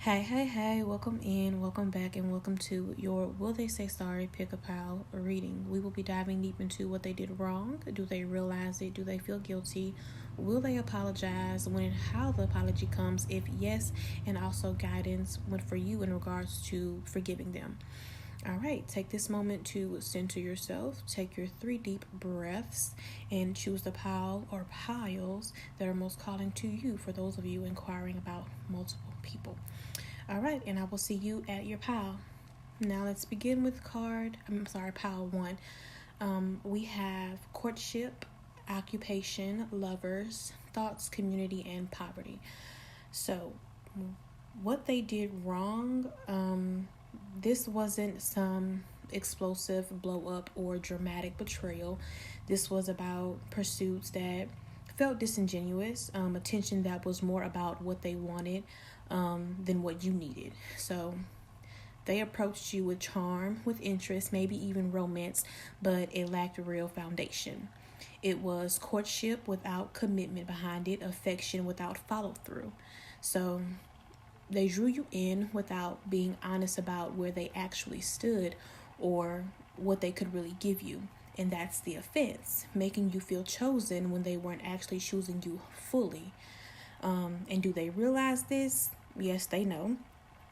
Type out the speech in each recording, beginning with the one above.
Hey, welcome in, welcome back, and welcome to your Will They Say Sorry Pick a Pal reading. We will be diving deep into what they did wrong. Do they realize it? Do they feel guilty? Will they apologize? When and how the apology comes, if yes, and also guidance for you in regards to forgiving them. All right, take this moment to center yourself. Take your 3 deep breaths and choose the pile or piles that are most calling to you for those of you inquiring about multiple people. All right, and I will see you at your pile. Now let's begin with pile 1. We have courtship, occupation, lovers, thoughts, community, and poverty. So, what they did wrong, this wasn't some explosive blow up or dramatic betrayal. This was about pursuits that felt disingenuous, attention that was more about what they wanted than what you needed. So they approached you with charm, with interest, maybe even romance, but it lacked a real foundation. It was courtship without commitment behind it, affection without follow through. So they drew you in without being honest about where they actually stood or what they could really give you. And that's the offense, making you feel chosen when they weren't actually choosing you fully. And do they realize this? Yes, they know.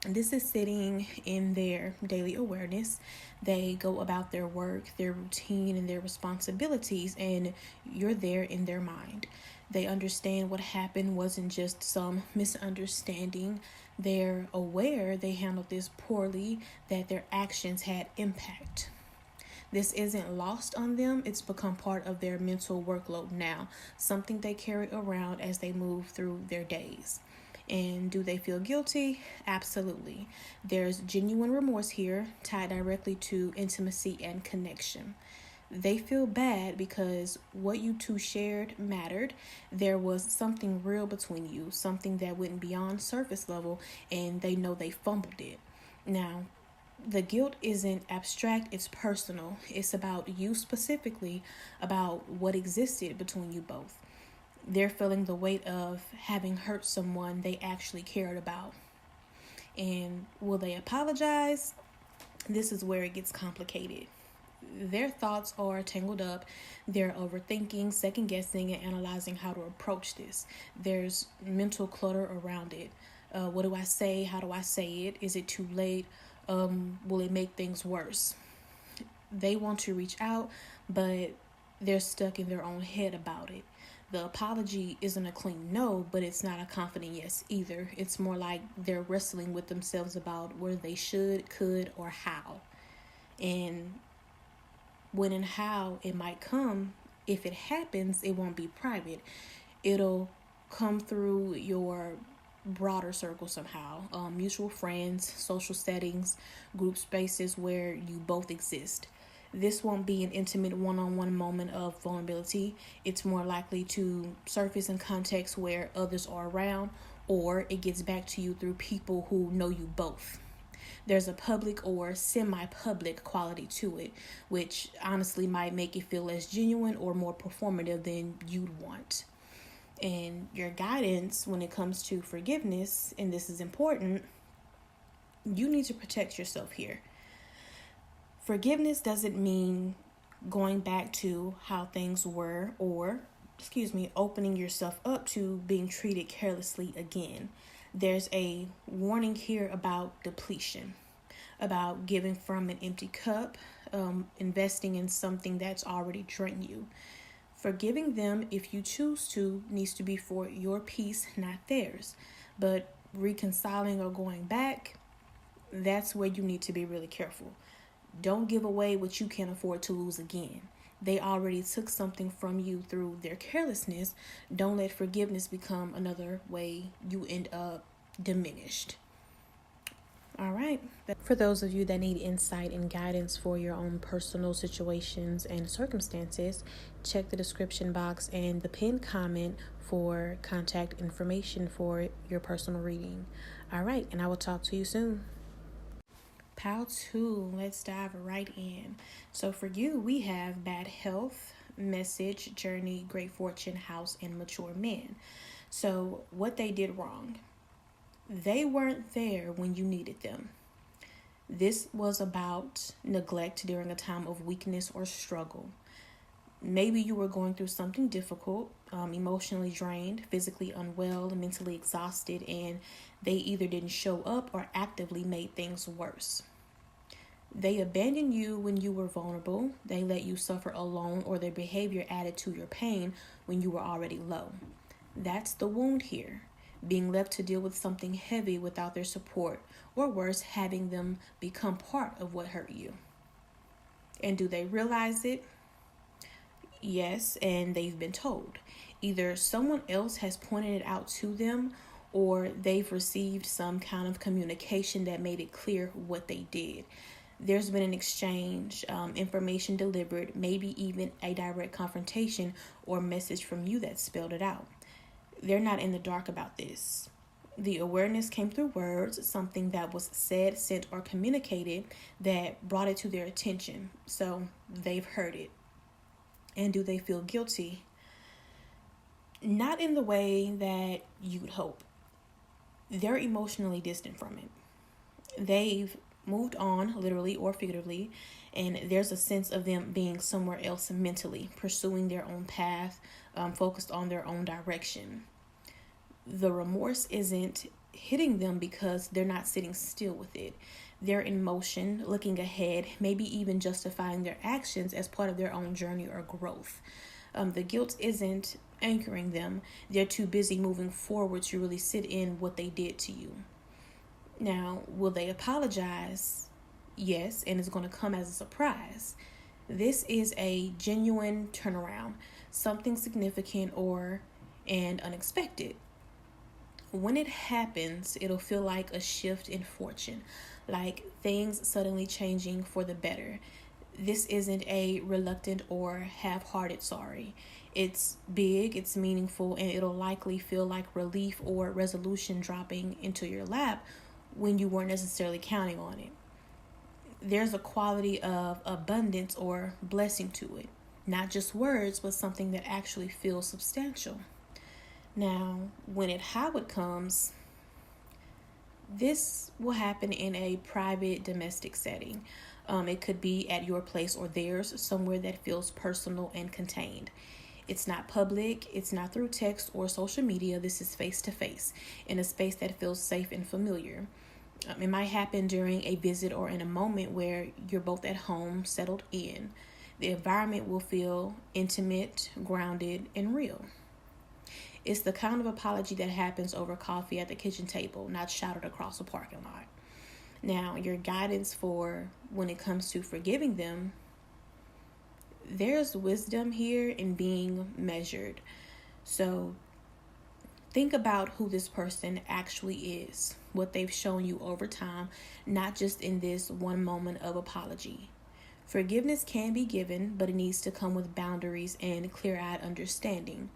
This is sitting in their daily awareness. They go about their work, their routine, and their responsibilities, and you're there in their mind. They understand what happened wasn't just some misunderstanding. They're aware they handled this poorly, that their actions had impact. This isn't lost on them. It's become part of their mental workload now, something they carry around as they move through their days. And do they feel guilty? Absolutely. There's genuine remorse here, tied directly to intimacy and connection. They feel bad because what you two shared mattered. There was something real between you, something that went beyond surface level, and they know they fumbled it. Now, the guilt isn't abstract, it's personal. It's about you specifically, about what existed between you both. They're feeling the weight of having hurt someone they actually cared about. And will they apologize? This is where it gets complicated. Their thoughts are tangled up. They're overthinking, second guessing, and analyzing how to approach this. There's mental clutter around it. What do I say? How do I say it? Is it too late? Will it make things worse? They want to reach out, but they're stuck in their own head about it. The apology isn't a clean no, but it's not a confident yes either. It's more like they're wrestling with themselves about where they should, could, or how. And when and how it might come, if it happens, it won't be private. It'll come through your broader circle somehow. Mutual friends, social settings, group spaces where you both exist. This won't be an intimate one-on-one moment of vulnerability. It's more likely to surface in contexts where others are around, or it gets back to you through people who know you both. There's a public or semi-public quality to it, which honestly might make it feel less genuine or more performative than you'd want. And your guidance when it comes to forgiveness, and this is important, you need to protect yourself here. Forgiveness doesn't mean going back to how things were or, opening yourself up to being treated carelessly again. There's a warning here about depletion, about giving from an empty cup, investing in something that's already drained you. Forgiving them, if you choose to, needs to be for your peace, not theirs. But reconciling or going back, that's where you need to be really careful. Don't give away what you can't afford to lose again. They already took something from you through their carelessness. Don't let forgiveness become another way you end up diminished. All right. For those of you that need insight and guidance for your own personal situations and circumstances, check the description box and the pinned comment for contact information for your personal reading. All right, and I will talk to you soon. Pile 2, let's dive right in. So for you, we have bad health, message, journey, great fortune, house, and mature men. So what they did wrong. They weren't there when you needed them. This was about neglect during a time of weakness or struggle. Maybe you were going through something difficult, emotionally drained, physically unwell, mentally exhausted, and they either didn't show up or actively made things worse. They abandoned you when you were vulnerable. They let you suffer alone, or their behavior added to your pain when you were already low. That's the wound here. Being left to deal with something heavy without their support, or worse, having them become part of what hurt you. And do they realize it? Yes, and they've been told. Either someone else has pointed it out to them, or they've received some kind of communication that made it clear what they did. There's been an exchange, information delivered, maybe even a direct confrontation or message from you that spelled it out. They're not in the dark about this. The awareness came through words, something that was said, sent, or communicated that brought it to their attention. So they've heard it. And do they feel guilty? Not in the way that you'd hope. They're emotionally distant from it. They've moved on, literally or figuratively, and there's a sense of them being somewhere else mentally, pursuing their own path, focused on their own direction. The remorse isn't hitting them because they're not sitting still with it. They're in motion, looking ahead, maybe even justifying their actions as part of their own journey or growth. The guilt isn't anchoring them. They're too busy moving forward to really sit in what they did to you. Now, will they apologize? Yes, and it's going to come as a surprise. This is a genuine turnaround, something significant and unexpected. When it happens, it'll feel like a shift in fortune, like things suddenly changing for the better. This isn't a reluctant or half-hearted sorry. It's big, it's meaningful, and it'll likely feel like relief or resolution dropping into your lap when you weren't necessarily counting on it. There's a quality of abundance or blessing to it. Not just words, but something that actually feels substantial. Now, how it comes, this will happen in a private domestic setting. It could be at your place or theirs, somewhere that feels personal and contained. It's not public, it's not through text or social media. This is face to face in a space that feels safe and familiar. It might happen during a visit or in a moment where you're both at home, settled in. The environment will feel intimate, grounded, and real. It's the kind of apology that happens over coffee at the kitchen table, not shouted across a parking lot. Now, your guidance for when it comes to forgiving them, there's wisdom here in being measured. So think about who this person actually is, what they've shown you over time, not just in this one moment of apology. Forgiveness can be given, but it needs to come with boundaries and clear-eyed understanding.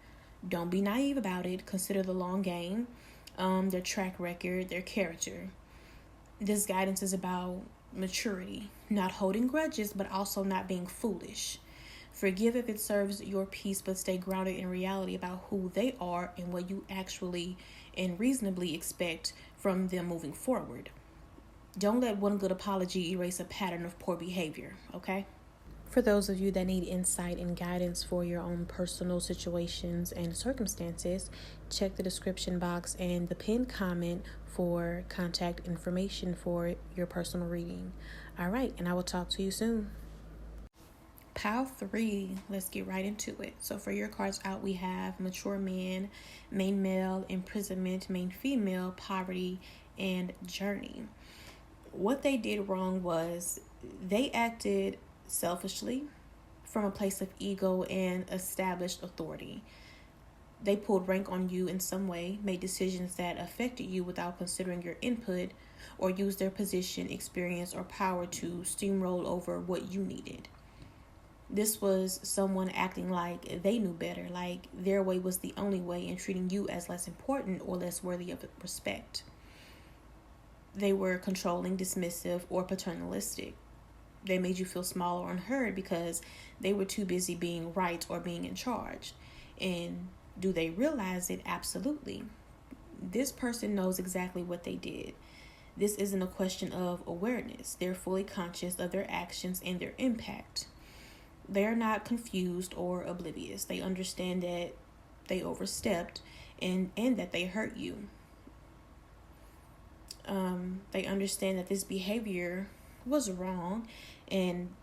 Don't be naive about it. Consider the long game, their track record, their character. This guidance is about maturity, not holding grudges, but also not being foolish. Forgive if it serves your peace, but stay grounded in reality about who they are and what you actually and reasonably expect from them moving forward. Don't let one good apology erase a pattern of poor behavior, okay? For those of you that need insight and guidance for your own personal situations and circumstances, check the description box and the pinned comment for contact information for your personal reading. All right, and I will talk to you soon. Pile 3, let's get right into it. So for your cards out, we have mature man, main male, imprisonment, main female, poverty, and journey. What they did wrong was they acted selfishly from a place of ego and established authority. They pulled rank on you in some way, made decisions that affected you without considering your input, or used their position, experience, or power to steamroll over what you needed. This was someone acting like they knew better, like their way was the only way, and treating you as less important or less worthy of respect. They were controlling, dismissive, or paternalistic. They made you feel small or unheard because they were too busy being right or being in charge. And do they realize it? Absolutely. this person knows exactly what they did. This isn't a question of awareness. They're fully conscious of their actions and their impact. They're not confused or oblivious. They understand that they overstepped and that they hurt you. They understand that this behavior was wrong, and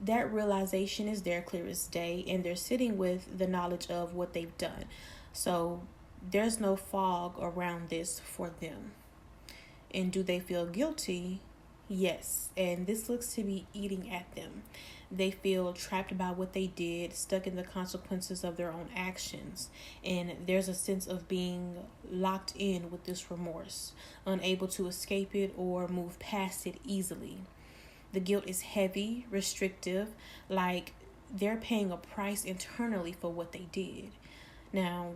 that realization is there clear as day, and they're sitting with the knowledge of what they've done. So there's no fog around this for them. And do they feel guilty? Yes. And this looks to be eating at them. They feel trapped by what they did, stuck in the consequences of their own actions. And there's a sense of being locked in with this remorse, unable to escape it or move past it easily. The guilt is heavy, restrictive, like they're paying a price internally for what they did. Now,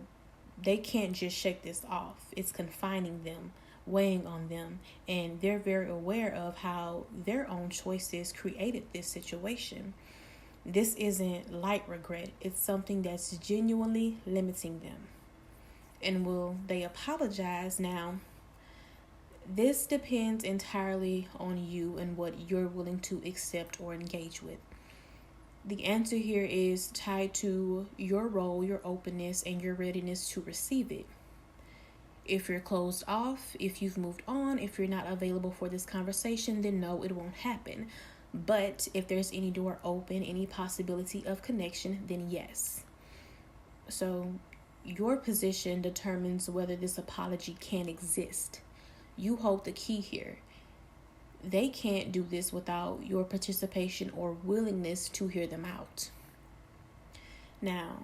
they can't just shake this off. It's confining them, weighing on them, and they're very aware of how their own choices created this situation. This isn't light regret. It's something that's genuinely limiting them. And will they apologize? Now, this depends entirely on you and what you're willing to accept or engage with. The answer here is tied to your role, your openness, and your readiness to receive it. If you're closed off, if you've moved on, if you're not available for this conversation, then no, it won't happen. But if there's any door open, any possibility of connection, then yes. So your position determines whether this apology can exist. You hold the key here. They can't do this without your participation or willingness to hear them out. Now,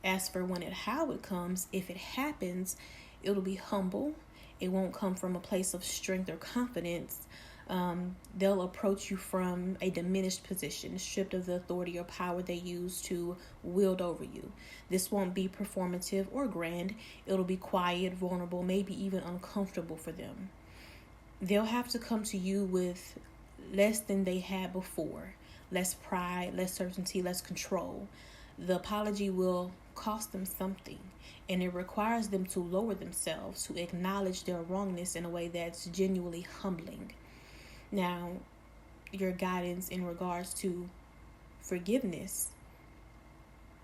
as for when and how it comes, if it happens, it'll be humble. It won't come from a place of strength or confidence. They'll approach you from a diminished position, stripped of the authority or power they use to wield over you. This won't be performative or grand. It'll be quiet, vulnerable, maybe even uncomfortable for them. They'll have to come to you with less than they had before, less pride, less certainty, less control. The apology will cost them something, and it requires them to lower themselves, to acknowledge their wrongness in a way that's genuinely humbling. Now, your guidance in regards to forgiveness: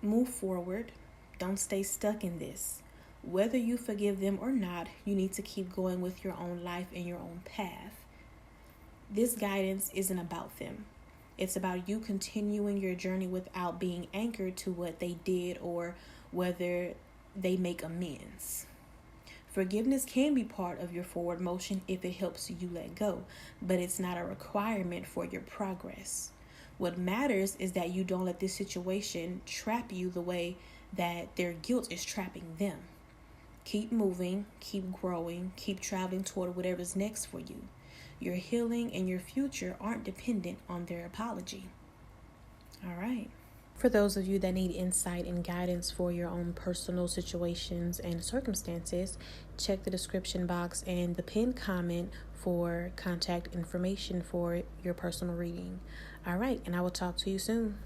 move forward. Don't stay stuck in this. Whether you forgive them or not, you need to keep going with your own life and your own path. This guidance isn't about them. It's about you continuing your journey without being anchored to what they did or whether they make amends. Forgiveness can be part of your forward motion if it helps you let go, but it's not a requirement for your progress. What matters is that you don't let this situation trap you the way that their guilt is trapping them. Keep moving, keep growing, keep traveling toward whatever's next for you. Your healing and your future aren't dependent on their apology. All right. For those of you that need insight and guidance for your own personal situations and circumstances, check the description box and the pinned comment for contact information for your personal reading. All right, and I will talk to you soon.